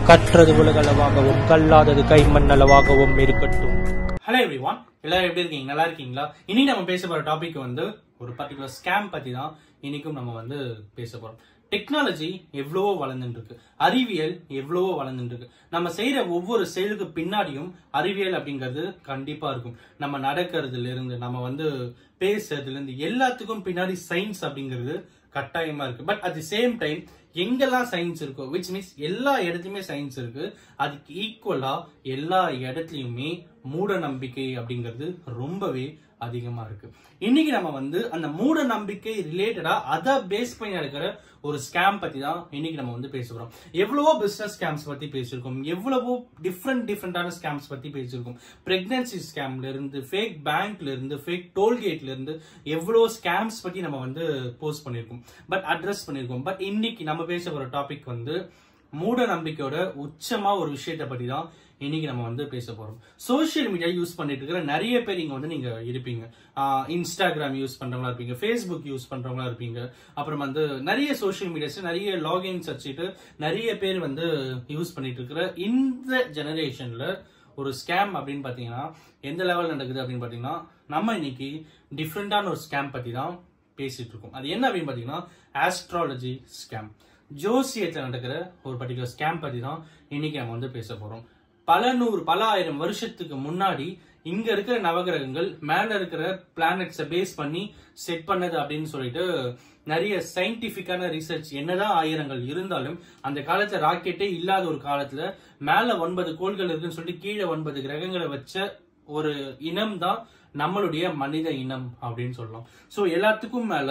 கற்றது உலகளவாகவும் கல்லாதது கைமண்ணளவாகவும் இருக்கட்டும். Hello everyone, எல்லாரும் எப்படி இருக்கீங்க? நல்லா இருக்கீங்களா? இன்னைக்கு நம்ம பேச போற டாபிக் வந்து ஒரு பர்டிகுலர் ஸ்கேம் பத்தி தான் இன்னைக்கும் நம்ம வந்து பேச போறோம். டெக்னாலஜி எவ்வளவோ வளர்ந்துட்டு இருக்கு, அறிவியல் எவ்வளவோ வளர்ந்துட்டு இருக்கு. நம்ம செய்யற ஒவ்வொரு செயலுக்கு பின்னாடியும் அறிவியல் அப்படிங்கிறது கண்டிப்பா இருக்கும். நம்ம நடக்கிறதுல இருந்து நம்ம வந்து பேசுறதுல இருந்து எல்லாத்துக்கும் பின்னாடி சயின்ஸ் அப்படிங்கிறது கட்டாயமா இருக்கு. But at the same time எங்கெல்லாம் சயின்ஸ் இருக்கோ, விச் மீன்ஸ் எல்லா இடத்துலயுமே சயின்ஸ் இருக்கு, அதுக்கு ஈக்குவலா எல்லா இடத்துலயுமே மூட நம்பிக்கை அப்படிங்கிறது ரொம்பவே அதிகமா இருக்கு. இன்னைக்கு நம்ம வந்து அந்த மூட நம்பிக்கை ரிலேட்டடா அதை பேஸ் பண்ணி நடக்கிற ஒரு ஸ்கேம் பத்தி தான் இன்னைக்கு நம்ம வந்து பேச போறோம். எவ்வளவோ பிசினஸ் ஸ்கேம்ஸ் பத்தி பேசியிருக்கோம், எவ்வளவோ டிஃப்ரெண்டான ஸ்கேம்ஸ் பத்தி பேசியிருக்கோம். பிரெக்னன்சி ஸ்கேம்ல இருந்து, ஃபேக் பேங்க்ல இருந்து, ஃபேக் டோல்கேட்ல இருந்து எவ்வளவோ ஸ்கேம்ஸ் பத்தி நம்ம வந்து போஸ்ட் பண்ணிருக்கோம், பட் அட்ரஸ் பண்ணிருக்கோம். பட் இன்னைக்கு நம்ம பேச போற டாபிக் வந்து மூட நம்பிக்கையோட உச்சமா ஒரு விஷயத்தை பத்தி தான் இன்னைக்கு நம்ம வந்து பேச போறோம். சோசியல் மீடியா யூஸ் பண்ணிட்டு இருக்கிற நிறைய பேர் இங்க வந்து நீங்க இருப்பீங்க. இன்ஸ்டாகிராம் யூஸ் பண்றவங்களா இருப்பீங்க, ஃபேஸ்புக் யூஸ் பண்றவங்களா இருப்பீங்க. அப்புறம் வந்து நிறைய சோசியல் மீடியாஸ், நிறைய லாகின்ஸ் வச்சுட்டு நிறைய பேர் வந்து யூஸ் பண்ணிட்டு இருக்கிற இந்த ஜெனரேஷன்ல ஒரு ஸ்கேம் அப்படின்னு பாத்தீங்கன்னா எந்த லெவல் நடக்குது அப்படின்னு பாத்தீங்கன்னா, நம்ம இன்னைக்கு டிஃப்ரெண்டான ஒரு ஸ்கேம் பத்தி தான் பேசிட்டு இருக்கோம். அது என்ன அப்படின்னு பாத்தீங்கன்னா ஆஸ்ட்ராலஜி ஸ்கேம். ஜோசியத்துல நடக்கிற ஒரு பர்டிகுலர் ஸ்கேம் பத்தி தான் இன்னைக்கு நம்ம வந்து பேச போறோம். பல ஆயிரம் வருஷத்துக்கு முன்னாடி இங்க இருக்கிற நவகிரகங்கள் மேல இருக்கிற பிளானட்ஸை பேஸ் பண்ணி செட் பண்ணது அப்படின்னு சொல்லிட்டு நிறைய சயின்டிபிக்கான ரிசர்ச் என்னதான் ஆயிரங்கள் இருந்தாலும் அந்த காலத்துல ராக்கெட்டே இல்லாத ஒரு காலத்துல மேல 9 கோள்கள் இருக்குன்னு சொல்லிட்டு கீழே 9 கிரகங்களை வச்ச ஒரு இனம் தான் நம்மளுடைய மனித இனம் அப்படின்னு சொல்லலாம். சோ எல்லாத்துக்கும் மேல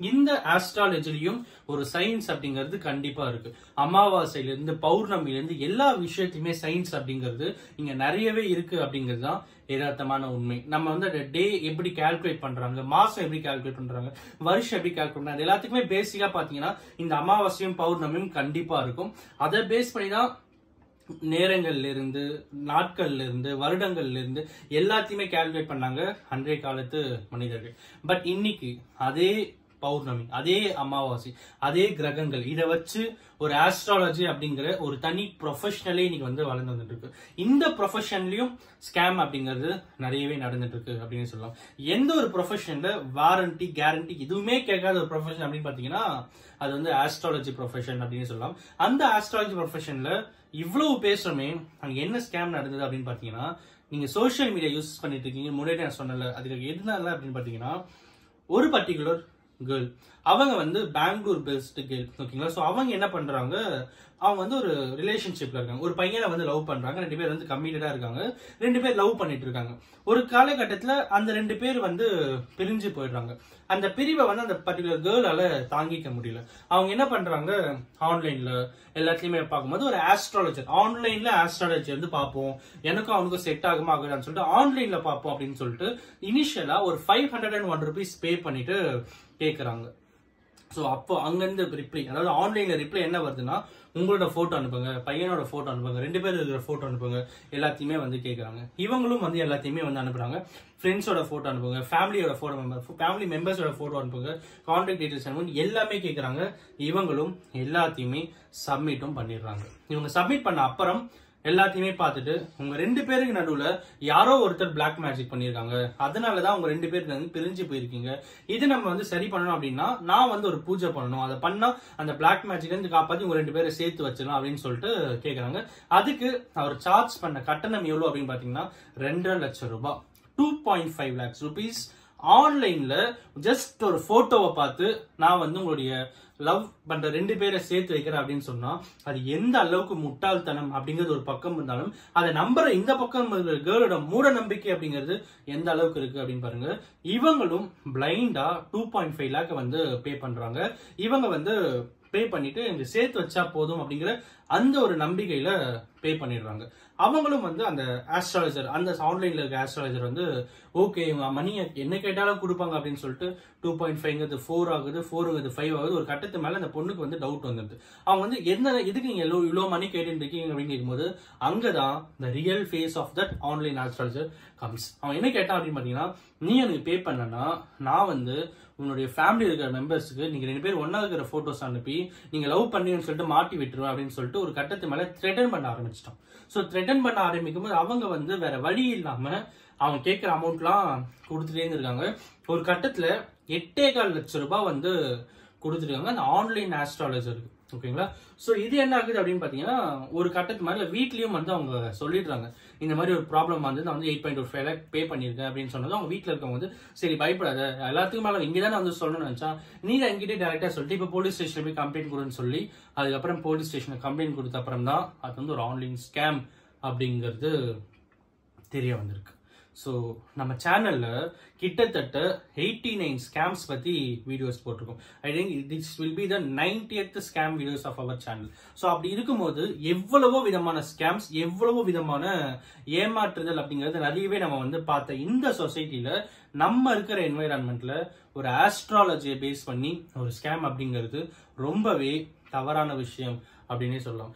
இந்த ஆஸ்ட்ராலஜிலையும் ஒரு சயின்ஸ் அப்படிங்கிறது கண்டிப்பா இருக்கு. அமாவாசையில இருந்து பௌர்ணமில இருந்து எல்லா விஷயத்தையுமே சயின்ஸ் அப்படிங்கிறது இங்க நிறையவே இருக்கு அப்படிங்கிறது தான் யதார்த்தமான உண்மை. நம்ம வந்து அந்த டே எப்படி கால்குலேட் பண்றாங்க, மாசம் எப்படி கால்குலேட் பண்றாங்க, வருஷம் எப்படி கால்குலேட் பண்றாங்க, எல்லாத்துக்குமே பேசிக்கா பாத்தீங்கன்னா இந்த அமாவாசையும் பௌர்ணமியும் கண்டிப்பா இருக்கும். அதை பேஸ் பண்ணி தான் நேரங்கள்ல இருந்து, நாட்கள்ல இருந்து, வருடங்கள்ல இருந்து எல்லாத்தையுமே கால்குலேட் பண்ணாங்க அன்றைய காலத்து மனிதர்கள். பட் இன்னைக்கு அதே பௌர்ணமி, அதே அமாவாசை, அதே கிரகங்கள், இதை வச்சு ஒரு ஆஸ்ட்ராலஜி அப்படிங்கிற ஒரு தனி ப்ரொஃபஷனலே இன்னைக்கு வந்து வளர்ந்து வந்துட்டு இருக்கு. இந்த ப்ரொஃபஷன்லயும் ஸ்கேம் அப்படிங்கிறது நிறையவே நடந்துட்டு இருக்கு அப்படின்னு சொல்லலாம். எந்த ஒரு ப்ரொஃபஷன்ல வாரண்டி கேரண்டி எதுவுமே கேட்காத ஒரு ப்ரொஃபஷன் அப்படின்னு பாத்தீங்கன்னா அது வந்து ஆஸ்ட்ராலஜி ப்ரொஃபஷன் அப்படின்னு சொல்லலாம். அந்த ஆஸ்ட்ராலஜி ப்ரொஃபஷன்ல இவ்வளவு பேசுறோமே, அங்க என்ன ஸ்கேம் நடந்தது அப்படின்னு பாத்தீங்கன்னா, நீங்க சோசியல் மீடியா யூஸ் பண்ணிட்டு இருக்கீங்க, முன்னாடி நான் சொன்னல, அதுக்கு எதுனால அப்படின்னு பாத்தீங்கன்னா ஒரு பர்டிகுலர் கேர்ள், அவங்க வந்து பெங்களூர் பேஸ்ட் கேர்ள், ஓகேங்களா. சோ அவங்க என்ன பண்றாங்க, அவங்க வந்து ஒரு ரிலேஷன்ஷிப்ல இருக்காங்க, ஒரு பையனை வந்து லவ் பண்றாங்க, 2 பேர் வந்து கமிட்டடா இருக்காங்க, 2 பேர் லவ் பண்ணிட்டு இருக்காங்க. ஒரு காலகட்டத்துல அந்த 2 பேர் வந்து பிரிஞ்சு போயிடுறாங்க. அந்த பிரிவை வந்து அந்த பர்டிகுலர் கேர்ளால தாங்கிக்க முடியல. அவங்க என்ன பண்றாங்க, ஆன்லைன்ல எல்லாத்தையுமே பார்க்கும்போது ஒரு ஆஸ்ட்ராலஜர், ஆன்லைன்ல ஆஸ்ட்ராலஜி வந்து பார்ப்போம், எனக்கும் அவனுக்கும் செட் ஆகுமா ஆகுதான்னு சொல்லிட்டு ஆன்லைன்ல பார்ப்போம் அப்படின்னு சொல்லிட்டு இனிஷியலா ஒரு 501 rupees பே பண்ணிட்டு கேக்குறாங்க. சோ அப்போ அங்கிருந்து ரிப்ளை, அதாவது ஆன்லைன்ல ரிப்ளை என்ன வருதுன்னா, உங்களோட போட்டோ அனுப்புங்க, பையனோட போட்டோ அனுப்புங்க, 2 பேர் இருக்கிற போட்டோ அனுப்புங்க, எல்லாத்தையுமே வந்து கேட்கறாங்க. இவங்களும் வந்து எல்லாத்தையுமே வந்து அனுப்புறாங்க. ஃப்ரெண்ட்ஸோட போட்டோ அனுப்புங்க, ஃபேமிலியோட போட்டோ, ஃபேமிலி மெம்பர்ஸோட போட்டோ அனுப்புங்க, கான்டாக்ட் டீடைல்ஸ் அனுப்புங்க, எல்லாமே கேட்கறாங்க. இவங்களும் எல்லாத்தையுமே சப்மிட்டும் பண்ணிடுறாங்க. இவங்க சப்மிட் பண்ண அப்புறம் எல்லாத்தையுமே பார்த்துட்டு உங்க 2 பேருக்கு நடுவுல யாரோ ஒருத்தர் பிளாக் மேஜிக் பண்ணிருக்காங்க, அதனாலதான் உங்க 2 பேருக்கு வந்து பிரிஞ்சு போயிருக்கீங்க. இது நம்ம வந்து சரி பண்ணணும் அப்படின்னா நான் வந்து ஒரு பூஜை பண்ணணும், அதை பண்ணா அந்த பிளாக் மேஜிக்ல இருந்து காப்பாத்தி உங்க 2 பேரை சேர்த்து வச்சிடலாம் அப்படின்னு சொல்லிட்டு கேக்குறாங்க. அதுக்கு அவர் சார்ஜ் பண்ண கட்டணம் எவ்வளவு அப்படின்னு பாத்தீங்கன்னா 2.5 லட்சம் ரூபாய், 2.5 lakhs rupees. ஆன்லைன்ல ஜஸ்ட் ஒரு போட்டோவை பார்த்து நான் வந்து உங்களுடைய லவ் பண்ற 2 பேரை சேர்த்து வைக்கிறேன் அப்படின்னு சொன்னா அது எந்த அளவுக்கு முட்டாள்தனம் அப்படிங்கிறது ஒரு பக்கம் இருந்தாலும் அதை நம்புற இந்த பக்கம் கேர்ளோட மூட நம்பிக்கை அப்படிங்கிறது எந்த அளவுக்கு இருக்கு அப்படின்னு பாருங்க. இவங்களும் பிளைண்டா 2.5 lakh வந்து பே பண்றாங்க. இவங்க வந்து பே பண்ணிட்டு இந்த சேர்த்து வச்சா போதும் அப்படிங்கிற அந்த ஒரு நம்பிக்கையில பே பண்ணிடுறாங்க. அவங்களும் வந்து அந்த ஆஸ்ட்ராலஜர், அந்த ஆன்லைன்ல இருக்க ஆஸ்ட்ராலஜர் வந்து ஓகே இவங்க மணியை என்ன கேட்டாலும் கொடுப்பாங்க அப்படின்னு சொல்லிட்டு 2.5 4 ஆகுது, 4 5 ஆகுது. ஒரு கட்டத்து மேல அந்த பொண்ணுக்கு வந்து டவுட் வந்துருது. அவங்க வந்து என்ன இதுக்கு நீங்க இவ்வளவு மணி கேட்டு இருக்கீங்க அப்படின்னு கேட்கும்போது அங்கதான் the real face of that online astrologer comes. அவன் என்ன கேட்டான் அப்படின்னு பாத்தீங்கன்னா, நீ எனக்கு பே பண்ணனா நான் வந்து உன்னுடைய ஃபேமிலி இருக்கிற மெம்பர்ஸுக்கு நீங்க 2 பேர் ஒன்னா இருக்கிற போட்டோஸ் அனுப்பி நீங்க லவ் பண்ணீங்கன்னு சொல்லிட்டு மாட்டி விட்டுருவேன் அப்படின்னு சொல்லிட்டு ஒரு கட்டத்து மேல த்ரெட்டன் பண்ண ஆரம்பிச்சிட்டோம். ஸோ த்ரெட்டன் பண்ண ஆரம்பிக்கும் போது அவங்க வந்து வேற வழி இல்லாம அவங்க கேட்கிற அமௌண்ட்லாம் கொடுத்துட்டே இருக்காங்க. ஒரு கட்டத்துல 8.25 லட்சம் ரூபாய் வந்து கொடுத்துருக்காங்க அந்த ஆன்லைன் ஆஸ்ட்ராலஜருக்கு. ஓகேங்களா? ஸோ இது என்ன ஆகுது அப்படின்னு பாத்தீங்கன்னா ஒரு கட்டத்து மாதிரி வீட்லயும் வந்து அவங்க சொல்லிடுறாங்க, இந்த மாதிரி ஒரு ப்ராப்ளம் வந்து நான் வந்து 8.25 lakh பே பண்ணிருக்கேன் அப்படின்னு சொன்னது அவங்க வீட்டுல இருக்கவங்க வந்து சரி பயப்படாத, எல்லாத்துக்கும் மேல இங்கதானே வந்து சொல்லணும்னு நினைச்சா நீ என்கிட்ட டைரக்டா சொல்லிட்டு இப்ப போலீஸ் ஸ்டேஷன்ல போய் கம்ப்ளைண்ட் கொடுன்னு சொல்லி அதுக்கப்புறம் போலீஸ் ஸ்டேஷன்ல கம்ப்ளைண்ட் கொடுத்த அப்புறம் தான் அது வந்து ஒரு ஆன்லைன் ஸ்கேம் அப்படிங்கிறது தெரிய வந்திருக்கு. ஸோ நம்ம சேனல்ல கிட்டத்தட்ட 89 ஸ்கேம்ஸ் பத்தி வீடியோஸ் போட்டிருக்கோம். I think this will be the 90th scam videos of our channel. So அப்படி இருக்கும்போது எவ்வளவோ விதமான ஸ்கேம்ஸ், எவ்வளவோ விதமான ஏமாற்றுதல் அப்படிங்கிறது நிறையவே நம்ம வந்து பார்த்த இந்த சொசைட்டில நம்ம இருக்கிற என்வைரான்மெண்ட்ல ஒரு ஆஸ்ட்ராலஜியை பேஸ் பண்ணி ஒரு ஸ்கேம் அப்படிங்கிறது ரொம்பவே தவறான விஷயம் அப்படின்னே சொல்லலாம்.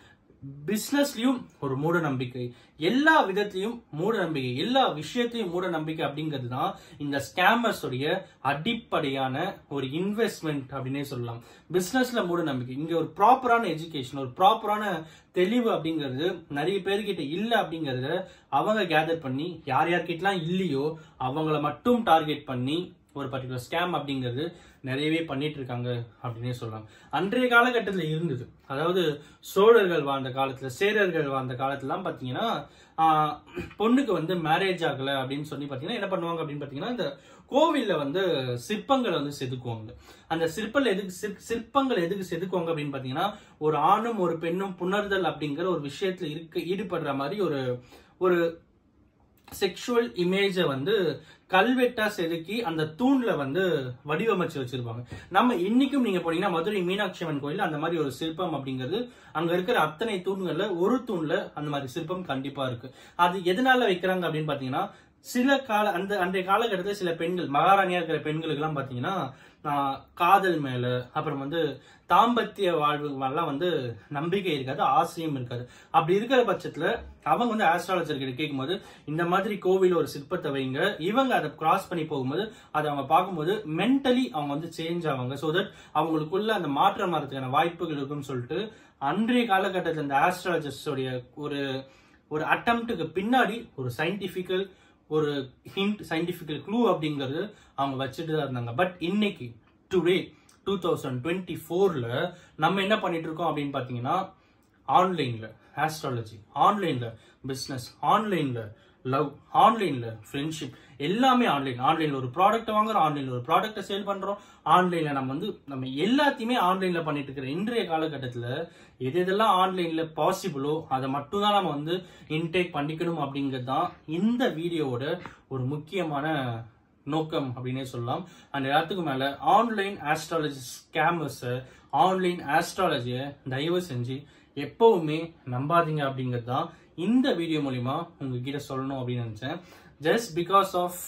பிசினஸ்லயும் ஒரு மூட நம்பிக்கை, எல்லா விதத்திலையும் மூட நம்பிக்கை, எல்லா விஷயத்திலையும் மூட நம்பிக்கை அப்படிங்கிறது தான் இந்த ஸ்கேமர்ஸ் உடைய அடிப்படையான ஒரு இன்வெஸ்ட்மெண்ட் அப்படின்னே சொல்லலாம். பிசினஸ்ல மூட நம்பிக்கை, இங்க ஒரு ப்ராப்பரான எஜுகேஷன், ஒரு ப்ராப்பரான தெளிவு அப்படிங்கிறது நிறைய பேர்கிட்ட இல்ல அப்படிங்கறத அவங்க கேதர் பண்ணி யார் யார்கிட்டலாம் இல்லையோ அவங்கள மட்டும் டார்கெட் பண்ணி ஒரு பர்டிகுலர் ஸ்கேம் அப்படிங்கிறது நிறையவே பண்ணிட்டு இருக்காங்க அப்படின்னே சொல்லலாம். அன்றைய காலகட்டத்தில் இருந்தது, அதாவது சோழர்கள் வாழ்ந்த காலத்துல, சேரர்கள் வாழ்ந்த காலத்துலாம் பாத்தீங்கன்னா பொண்ணுக்கு வந்து மேரேஜ் ஆகல அப்படின்னு சொல்லி பாத்தீங்கன்னா என்ன பண்ணுவாங்க அப்படின்னு பாத்தீங்கன்னா இந்த கோவில்ல வந்து சிற்பங்களை வந்து செதுக்குவாங்க. அந்த சிற்பங்கள் எதுக்கு செதுக்குவாங்க அப்படின்னு பாத்தீங்கன்னா ஒரு ஆணும் ஒரு பெண்ணும் புணர்தல் அப்படிங்கிற ஒரு விஷயத்துல ஈடுபடுற மாதிரி ஒரு செக்ஷுவல் இமேஜை வந்து கல்வெட்டா செதுக்கி அந்த தூண்ல வந்து வடிவமைச்சு வச்சிருப்பாங்க. நம்ம இன்னைக்கும் நீங்க போனீங்கன்னா மதுரை மீனாட்சி அம்மன் கோயில் அந்த மாதிரி ஒரு சிற்பம் அப்படிங்கிறது அங்க இருக்கிற அத்தனை தூண்கள்ல ஒரு தூண்ல அந்த மாதிரி சிற்பம் கண்டிப்பா இருக்கு. அது எதனால வைக்கிறாங்க அப்படின்னு பாத்தீங்கன்னா அன்றைய காலகட்டத்தில் சில பெண்கள், மகாராணியா இருக்கிற பெண்களுக்கு எல்லாம் பாத்தீங்கன்னா காதல் மேல அப்புறம் வந்து தாம்பத்திய வாழ்வு எல்லாம் வந்து நம்பிக்கை இருக்காது, ஆசையும் இருக்காது. அப்படி இருக்கிற பட்சத்துல அவங்க வந்து ஆஸ்ட்ராலஜர் கிட்ட கேட்கும்போது இந்த மாதிரி கோவில் ஒரு சிற்பத்தை வைங்க, இவங்க அதை கிராஸ் பண்ணி போகும்போது அதை அவங்க பார்க்கும்போது மென்டலி அவங்க வந்து சேஞ்ச் ஆவாங்க, சோ தட் அவங்களுக்குள்ள அந்த மாற்றம் வரதுக்கான வாய்ப்புகள் இருக்குன்னு சொல்லிட்டு அன்றைய காலகட்டத்தில் இந்த ஆஸ்ட்ராலஜர்ஸோடைய ஒரு அட்டம்ப்டுக்கு பின்னாடி ஒரு சயின்டிபிக்கல் ஒரு ஹிண்ட், சயின்டிபிக்கல் க்ளூ அப்படிங்கிறது அவங்க வச்சுட்டு தான் இருந்தாங்க. பட் இன்னைக்கு டுடே 2024ல நம்ம என்ன பண்ணிட்டு இருக்கோம் அப்படின்னு பாத்தீங்கன்னா ஆன்லைன்ல ஆஸ்ட்ராலஜி, ஆன்லைன்ல பிசினஸ், ஆன்லைன்ல லவ், ஆன்லைன்ல ஃப்ரெண்ட்ஷிப், எல்லாமே ஆன்லைன்ல ஒரு ப்ராடக்ட் வாங்குறோம், ஆன்லைன்ல ஒரு ப்ராடக்ட்டை சேல் பண்றோம், ஆன்லைன்ல நம்ம எல்லாத்தையுமே ஆன்லைன்ல பண்ணிட்டு இருக்கிற இன்றைய காலகட்டத்துல எதெல்லாம் ஆன்லைன்ல பாசிபிளோ அதை மட்டும் தான் நம்ம வந்து இன்டேக் பண்ணிக்கணும் அப்படிங்கிறது தான் இந்த வீடியோவோட ஒரு முக்கியமான நோக்கம் அப்படின்னே சொல்லலாம். அண்ட் எல்லாத்துக்கும் மேல ஆன்லைன் ஆஸ்ட்ராலஜி ஸ்கேமர்ஸ், ஆன்லைன் ஆஸ்ட்ராலஜியை தயவு செஞ்சு எப்பவுமே நம்பாதீங்க அப்படிங்கிறது தான் இந்த வீடியோ மூலியமா உங்ககிட்ட சொல்லணும் அப்படின்னு நினைச்சேன். Just because of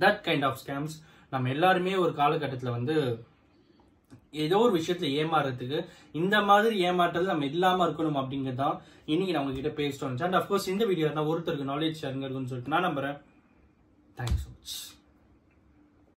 that kind of scams நம்ம எல்லாருமே ஒரு காலகட்டத்தில் வந்து ஏதோ ஒரு விஷயத்துல ஏமாறதுக்கு இந்த மாதிரி ஏமாற்றல் நம்ம இல்லாம இருக்கணும் அப்படிங்கிறது தான் இன்னைக்கு நான் உங்ககிட்ட பேசிட்டு வந்துச்சேன். அண்ட் அஃப்கோர்ஸ் இந்த வீடியோ ஒருத்தருக்கு நாலேஜ் ஷேருங்க இருக்குன்னு சொல்லிட்டு நான் நம்புறேன். Thank you so much.